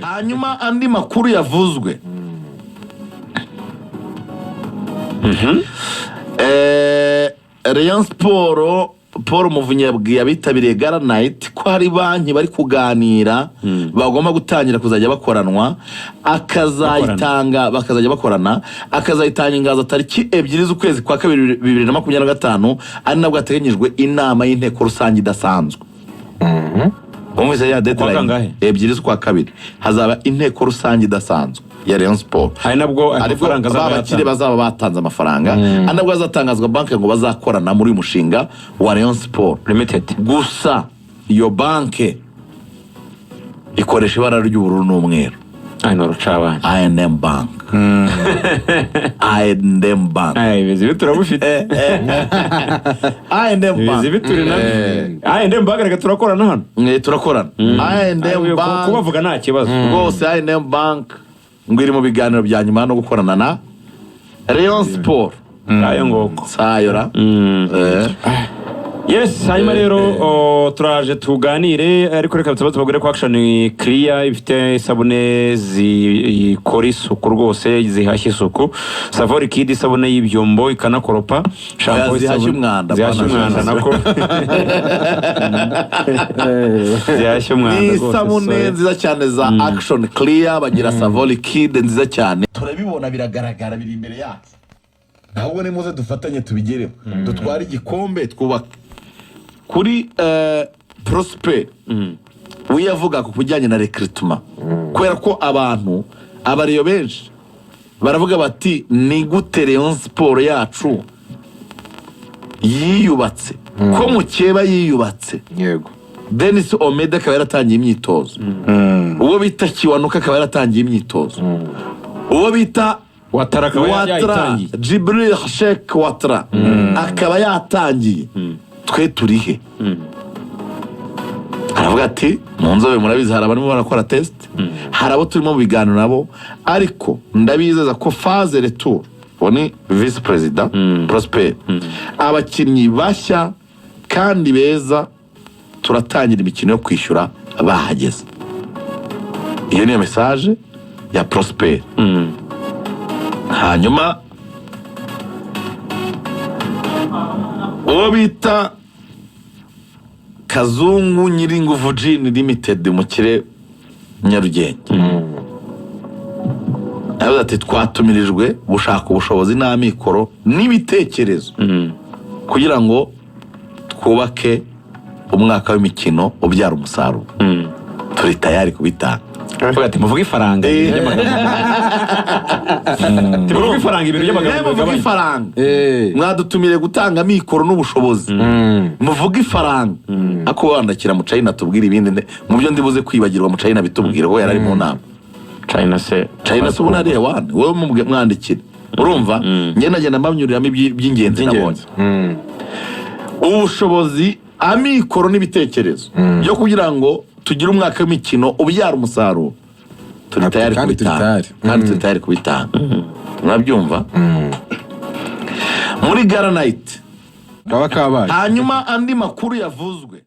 hanyuma andi makuru yavuzwe Rayon Sport Paul Muvunyi yabwiye abitabiriye Gala Night ko hari banki bari kuganira bagomba gutangira kuzajya bakoranwa bakazajya bakorana akazayitangaza tariki 2 z'ukwezi kwa 2025 ari nabwo ateganyijwe inama y'inteko rusange idasanzwe. Umwese ya deadline 2 z'ukwa 2 hazaba inteko rusange idasanzwe ya Rayon Sport. Hari nabwo amafaranga abakire bazaba batanze amafaranga anabwo azatangazwa banki ngo bazakorana muri mushinga wa Rayon Sport Limited. Gusa iyo banki ikoresha ibara ry'ubururu n'umweru. Ano rucabanje I&M Bank. I&M Bank. Bizi biturabufite. I&M Bank. Bizi biturina. I&M Bank reka turakorana hano. Turakorana. I&M Bank. Kubavuga nta kibazo. Rwose I&M Bank ngwiri mu biganiro bya nyuma no gukorana na Rayon Sport. Ayo ngoko. Sayora. Yes, hanyuma rero turaje tuganire ariko reka tubagure ko action clear ifite isabune zikora isuku rwose zihashye isuku. Savori Kid isabune y'ibyombo ikanakoropa. Shampoo zihashye umwanda. Zihashye umwanda nako. Zihashye umwanda rwose. Isabune nziza cyane za Action Clear bagira Savori Kid nziza cyane. Turabibona biragaragara biri imbere yacu. Nahubwo ni muze dufatanye tubigereho. Dutwara igikombe twubaka. Kuri Prosper wiyavuga ku kujyanye na recruitment kubera ko abantu abariyo benshi baravuga bati ni gute Rayon Sport yacu yiyubatse ko mukeba yiyubatse. Yego. Denis Omeda akaba yaratangiye imyitozo, uwo bita Kiwanuka akaba yaratangiye imyitozo, uwo bita Watara akaba yatangiye, Jibril Sheikh Watara akaba yatangiye. Twe turihe? Aravuga ati munzobe murabizi hari abantu barakora test, hari abo turimo mu biganiro nabo, ariko ndabizeza ko phase retour boni vice president Prosper abakinnyi bashya kandi beza turatangira imikino yo kwishyura bahageze. Iyo ni message ya Prosper. Hanyuma uwo bita Kazungu Nyiringuvu Gin Limited mu kire Nyarugenge avuga ati twatumirijwe gushaka ubushobozi n'amikoro n'ibitekerezo kugira ngo twubake umwaka w'imikino ubyara umusaruro. Turi tayari kubitanga. Avuga ati muvuga ifaranga. Muvuga ifaranga ibintu by'amagambo. Muvuga ifaranga. Mwadutumire gutanga mikoro n'ubushobozi. Muvuga ifaranga. Ako wandakira mu China tubwira ibindi mu byo ndibuze kwibagirwa mu China bitubwire ko yarari mu nama. China se unari hewane wowe mubwe mwandikira. Urumva nge nagenda mbamyuriramo iby'ingenzi nabonye. Ubushobozi amikoro n'ibitekerezo byo kugira ngo tugira umwaka w'imikino ubyara umusaruro. Turi tayari kubitanga. Kandi turi tayari kubitanga. Mwabyumva? Muri Gala Night. Kaba kabaye. Hanyuma andi makuru yavuzwe.